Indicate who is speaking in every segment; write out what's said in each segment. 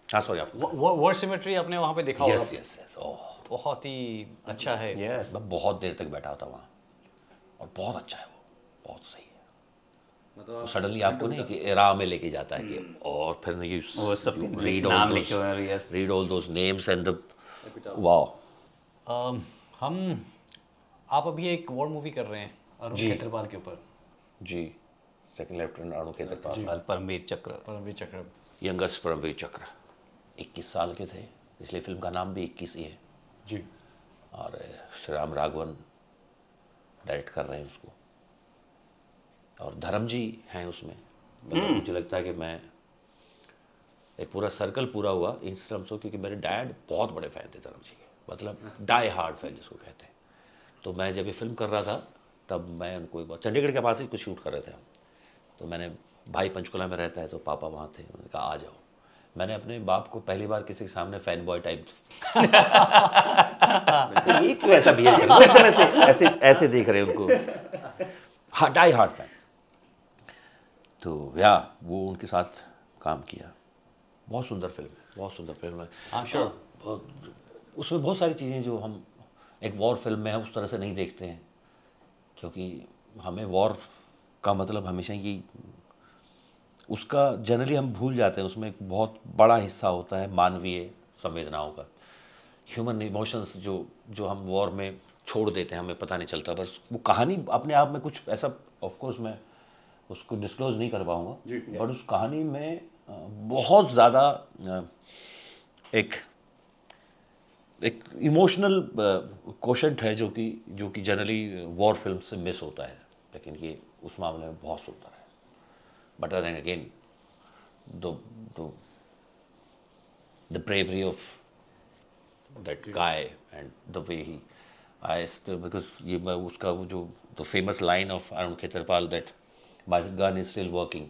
Speaker 1: हाँ सॉरी आप
Speaker 2: war symmetry आपने वहाँ पे देखा होगा?
Speaker 1: यस यस यस ओह
Speaker 2: बहुत ही अच्छा है।
Speaker 3: यस
Speaker 1: मैं बहुत देर तक बैठा था वहाँ और बहुत अच्छा है वो, बहुत सही है।
Speaker 4: मतलब
Speaker 1: सडनली आपको नहीं कि एरा में लेके जाता है कि और फिर यू
Speaker 3: वो सब
Speaker 1: रीड ऑल
Speaker 3: नाम
Speaker 1: दोस
Speaker 3: लिखे हुए हैं, yes.
Speaker 1: Read all those names and the wow.
Speaker 2: हम आप अभी एक वॉर मूवी कर रहे हैं अरुण
Speaker 1: जी।
Speaker 2: खेत्रपाल के ऊपर,
Speaker 1: जी सेकंड लेफ्टिनेंट अरुण खेत्रपाल,
Speaker 3: परमवीर चक्र।
Speaker 2: परमवीर चक्र।
Speaker 1: यंगेस्ट परमवीर चक्र 21 साल के थे, इसलिए फिल्म का नाम भी 21 ही है।
Speaker 2: जी।
Speaker 1: और श्रीराम राघवन डायरेक्ट कर रहे हैं उसको और धर्म जी हैं उसमें। मतलब मुझे लगता है कि मैं एक पूरा सर्कल पूरा हुआ इन टर्म्स ऑफ, क्योंकि मेरे डैड बहुत बड़े फ़ैन थे धर्म जी के, मतलब डाई हार्ड फैन जिसको कहते हैं। तो मैं जब ये फिल्म कर रहा था तब मैं उनको एक बार चंडीगढ़ के पास ही कुछ शूट कर रहे थे हम, तो मैंने भाई पंचकुला में रहता है तो पापा वहाँ थे, उन्होंने कहा आ जाओ। मैंने अपने बाप को पहली बार किसी के सामने फैन बॉय टाइप ये क्यों ऐसा बिहेव कर रहे हो? एकदम ऐसे ऐसे ऐसे देख रहे हैं उनको, हाँ डाई हार्ड फैन। तो या वो उनके साथ काम किया। बहुत सुंदर फिल्म है, बहुत सुंदर फिल्म है।
Speaker 2: I'm sure.
Speaker 1: उसमें बहुत सारी चीज़ें जो हम एक वॉर फिल्म में है उस तरह से नहीं देखते हैं, क्योंकि हमें वॉर का मतलब हमेशा ये उसका जनरली हम भूल जाते हैं। उसमें एक बहुत बड़ा हिस्सा होता है मानवीय संवेदनाओं का, ह्यूमन इमोशंस जो जो हम वॉर में छोड़ देते हैं, हमें पता नहीं चलता। बस वो कहानी अपने आप में कुछ ऐसा, ऑफ कोर्स मैं उसको डिस्क्लोज नहीं कर पाऊँगा, बट उस कहानी में बहुत ज़्यादा एक एक इमोशनल क्वोशंट है जो कि जनरली वॉर फिल्म से मिस होता है, लेकिन ये उस मामले में बहुत सुंदर है। But then again the bravery of that guy and the way he I still because ये मैं उसका वो जो the famous line of Arun Khetarpal that my gun is still working,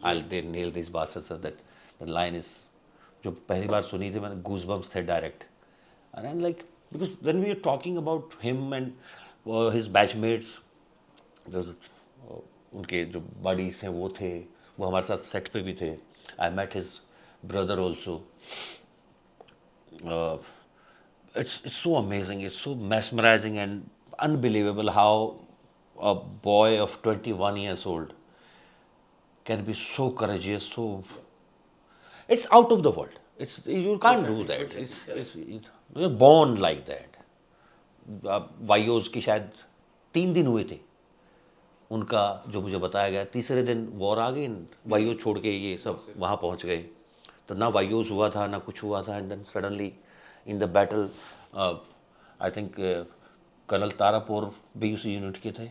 Speaker 1: I'll they nail these bastards, that the line is जो पहली बार सुनी थी मैंने goosebumps थे direct, and I'm like because when we are talking about him and his batchmates, there was उनके जो buddies थे वो थे, वो हमारे साथ सेट पे भी थे। I met his brother also. it's so amazing, it's so mesmerizing and unbelievable how a boy of 21 years old can be so courageous, so it's out of the world. It's you can't do that. It's you're born like that. वाइयोज की शायद 3 दिन हुए थे उनका, जो मुझे बताया गया। तीसरे दिन वॉर आ गई, वाइयो छोड़ के ये सब वहाँ पहुँच गए। तो ना वाइयोज हुआ था ना कुछ हुआ था, and then suddenly in the battle I think colonel Tarapore भी उसी यूनिट के थे।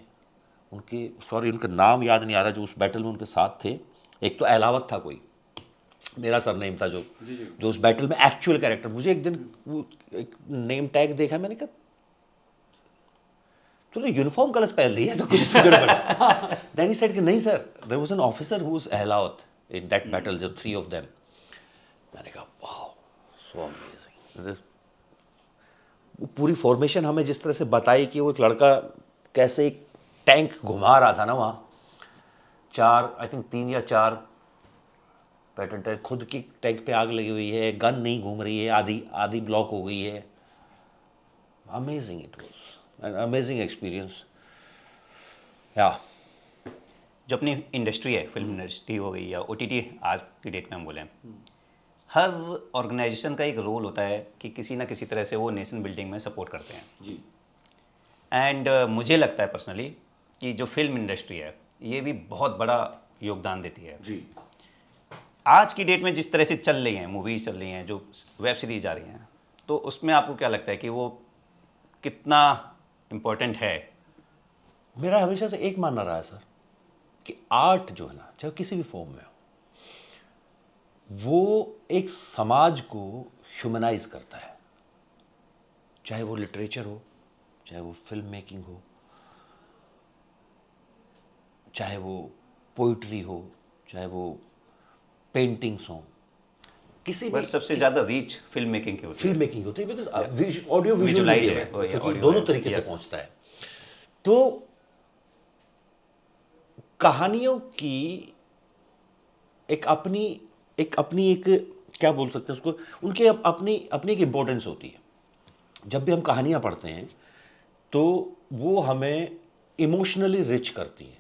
Speaker 1: उनके सॉरी उनका नाम याद नहीं आ रहा जो उस बैटल में उनके साथ थे। एक तो अहलावत था कोई, मेरा सरनेम था जो उस बैटल में एक्चुअल कैरेक्टर। मुझे एक दिन वो एक नेम टैग देखा, मैंने कहा तूने यूनिफॉर्म गलत पहन ली है तो कुछ तो गड़बड़। देन ही सेड कि नहीं sir, there was an officer who was Ahlawat in that battle, जो 3 ऑफ देम। मैंने कहा वाओ सो अमेजिंग। वो पूरी फॉर्मेशन हमें जिस तरह से बताई कि वो एक लड़का कैसे एक टैंक घुमा रहा था ना वहाँ, 4 आई थिंक 3 या 4 पैटर्न टैंक, खुद की टैंक पे आग लगी हुई है, गन नहीं घूम रही है, आधी ब्लॉक हो गई है। Amazing, it was an amazing experience. या
Speaker 3: जो अपनी इंडस्ट्री है, फिल्म इंडस्ट्री हो गई या OTT आज की डेट में हम बोलें, हर ऑर्गेनाइजेशन का एक रोल होता है कि किसी ना किसी तरह से वो नेशन बिल्डिंग में सपोर्ट करते हैं
Speaker 4: जी।
Speaker 3: एंड मुझे लगता है पर्सनली कि जो फिल्म इंडस्ट्री है ये भी बहुत बड़ा योगदान देती है
Speaker 4: जी।
Speaker 3: आज की डेट में। जिस तरह से चल रही हैं मूवीज़, चल रही हैं जो वेब सीरीज आ रही हैं, तो उसमें आपको क्या लगता है कि वो कितना इम्पोर्टेंट है?
Speaker 1: मेरा हमेशा से एक मानना रहा है सर कि आर्ट जो है ना, चाहे किसी भी फॉर्म में हो, वो एक समाज को ह्यूमनाइज करता है। चाहे वो लिटरेचर हो, चाहे वो फिल्म मेकिंग हो, चाहे वो पोइट्री हो, चाहे वो पेंटिंग्स हो, किसी भी
Speaker 3: सबसे ज़्यादा रीच फिल्म मेकिंग की होती है।
Speaker 1: फिल्म मेकिंग होती है, because audio visual
Speaker 3: Visualize
Speaker 1: medium
Speaker 3: है,
Speaker 1: है,
Speaker 3: और
Speaker 1: क्योंकि
Speaker 3: audio
Speaker 1: दोनों
Speaker 3: है,
Speaker 1: तरीके से
Speaker 3: yes.
Speaker 1: पहुंचता है। तो कहानियों की एक अपनी एक क्या बोल सकते हैं उसको, उनके अपनी अपनी एक इम्पोर्टेंस होती है। जब भी हम कहानियाँ पढ़ते हैं तो वो हमें इमोशनली रिच करती है,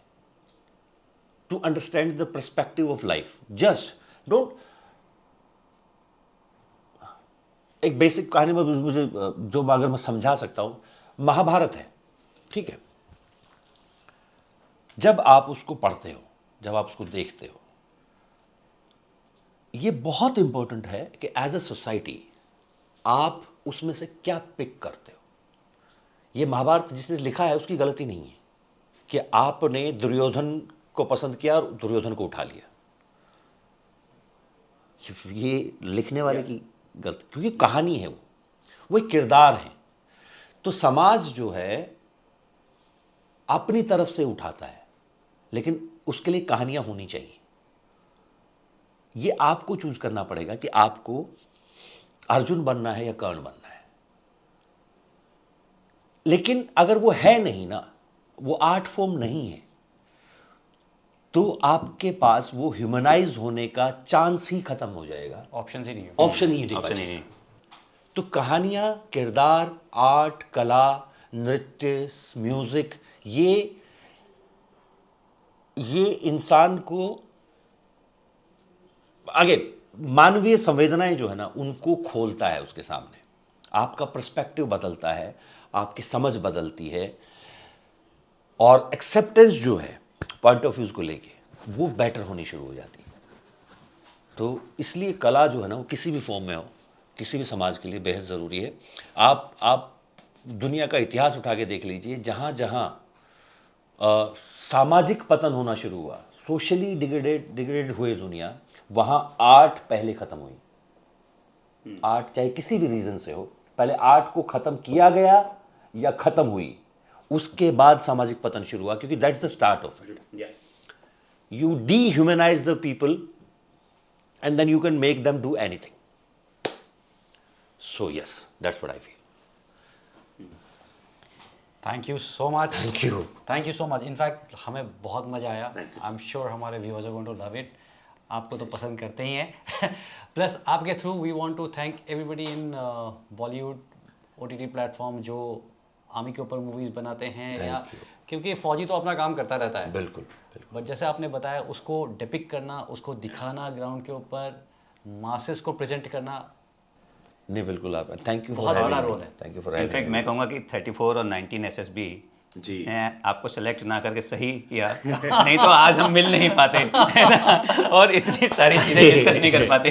Speaker 1: to understand the perspective of life. Just don't, एक बेसिक कहानी में मुझे जो अगर मैं समझा सकता हूँ, महाभारत है, ठीक है। जब आप उसको पढ़ते हो, जब आप उसको देखते हो, ये बहुत इंपॉर्टेंट है कि एज अ सोसाइटी आप उसमें से क्या पिक करते हो। ये महाभारत जिसने लिखा है उसकी गलती नहीं है कि आपने दुर्योधन को पसंद किया और दुर्योधन को उठा लिया, ये लिखने वाले की गलती, क्योंकि कहानी है, वो एक किरदार है। तो समाज जो है अपनी तरफ से उठाता है, लेकिन उसके लिए कहानियां होनी चाहिए। ये आपको चूज करना पड़ेगा कि आपको अर्जुन बनना है या कर्ण बनना है। लेकिन अगर वो है नहीं ना, वो आर्ट फॉर्म नहीं है, तो आपके पास वो ह्यूमनाइज होने का चांस ही खत्म हो जाएगा,
Speaker 2: ऑप्शन ही नहीं है।
Speaker 1: ऑप्शन ही नहीं
Speaker 3: ऑप्शन ही
Speaker 1: बचेगा।
Speaker 3: नहीं।
Speaker 1: तो कहानियां, किरदार, आर्ट, कला, नृत्य, म्यूजिक, ये इंसान को आगे मानवीय संवेदनाएं जो है ना उनको खोलता है उसके सामने। आपका पर्सपेक्टिव बदलता है, आपकी समझ बदलती है, और एक्सेप्टेंस जो है पॉइंट ऑफ व्यूज को लेके वो बेटर होनी शुरू हो जाती है। तो इसलिए कला जो है ना वो किसी भी फॉर्म में हो, किसी भी समाज के लिए बेहद ज़रूरी है। आप दुनिया का इतिहास उठा के देख लीजिए, जहाँ जहाँ सामाजिक पतन होना शुरू हुआ, सोशली डिग्रेडेड हुए दुनिया, वहाँ आर्ट पहले ख़त्म हुई। आर्ट चाहे किसी भी रीज़न से हो, पहले आर्ट को ख़त्म किया गया या ख़त्म हुई, उसके बाद सामाजिक पतन शुरू हुआ, क्योंकि that's the start of it. You dehumanize the people and then you can make them do anything. So yes, that's what I feel.
Speaker 2: Thank you so much.
Speaker 1: Thank you.
Speaker 2: Thank you so much. In fact हमें बहुत मज़ा आया। I am sure हमारे viewers are going to love it. आपको तो पसंद करते ही हैं। प्लस आपके through we want to thank everybody in Bollywood OTT platform जो आर्मी के ऊपर मूवीज़ बनाते हैं, या क्योंकि फौजी तो अपना काम करता रहता है,
Speaker 1: बिल्कुल।
Speaker 2: बट जैसे आपने बताया उसको डिपिक्ट करना, उसको दिखाना ग्राउंड के ऊपर, मासेस को प्रेजेंट करना,
Speaker 1: नहीं बिल्कुल, आप थैंक यू
Speaker 2: बहुत
Speaker 1: फॉर
Speaker 2: बड़ा
Speaker 1: हैविंग
Speaker 2: रोल
Speaker 1: मी।
Speaker 2: है।
Speaker 1: Thank you for
Speaker 3: in fact
Speaker 1: having
Speaker 3: मैं कहूँगा कि 34 और 19 SSB
Speaker 1: जी
Speaker 3: आपको सेलेक्ट ना करके सही किया, नहीं तो आज हम मिल नहीं पाते, है ना? और इतनी सारी चीज़ें डिस्कस नहीं कर पाते।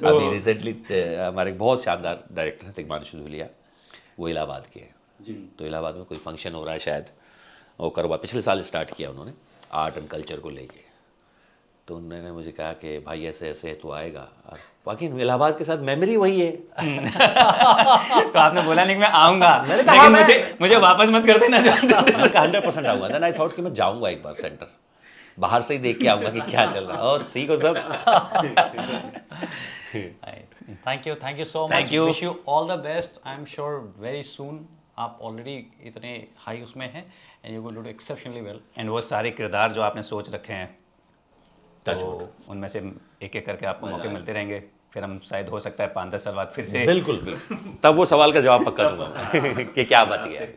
Speaker 1: अभी रिसेंटली हमारे एक बहुत शानदार डायरेक्टर हैं तिग्मांशु धूलिया, वो इलाहाबाद के हैं। तो इलाहाबाद में कोई फंक्शन हो रहा है शायद, वो करवा पिछले साल स्टार्ट किया उन्होंने आर्ट एंड कल्चर को लेके। तो उन्होंने मुझे कहा कि भाई ऐसे ऐसे तो आएगा, और बाकी इलाहाबाद के साथ मेमोरी वही है।
Speaker 3: तो आपने बोला नहीं कि मैं आऊँगा,
Speaker 1: मैंने कहा
Speaker 3: लेकिन मुझे वापस मत कर देना।
Speaker 1: मैंने कहा 100% आऊँगा। देन आई थॉट कि मैं जाऊँगा एक बार सेंटर, बाहर से ही देख के आऊँगा कि क्या चल रहा है, और ठीक हो सब।
Speaker 2: Thank you so much.
Speaker 3: Thank you.
Speaker 2: Wish you all the best. I am sure very soon आप ऑलरेडी इतने हाई उसमें हैं and you going to do exceptionally well.
Speaker 3: And वो सारे किरदार जो आपने सोच रखे हैं, तो उनमें से एक एक करके आपको मौके मिलते रहेंगे। फिर हम शायद हो सकता है 5-10 साल बाद फिर से।
Speaker 1: बिल्कुल तब वो सवाल का जवाब पक्का दूंगा कि क्या बच गया है।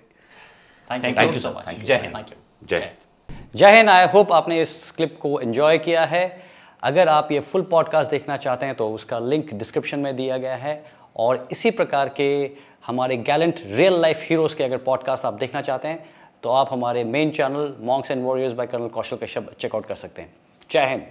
Speaker 2: Thank you so much.
Speaker 3: जय हिंद।
Speaker 2: Thank you.
Speaker 1: जय
Speaker 2: जय हिंद। आई होप आपने इस क्लिप को एंजॉय किया है। अगर आप ये फुल पॉडकास्ट देखना चाहते हैं तो उसका लिंक डिस्क्रिप्शन में दिया गया है, और इसी प्रकार के हमारे गैलेंट रियल लाइफ हीरोज़ के अगर पॉडकास्ट आप देखना चाहते हैं तो आप हमारे main channel monks and warriors by colonel Kaushal Kashyap check out कर सकते हैं। जय हिंद।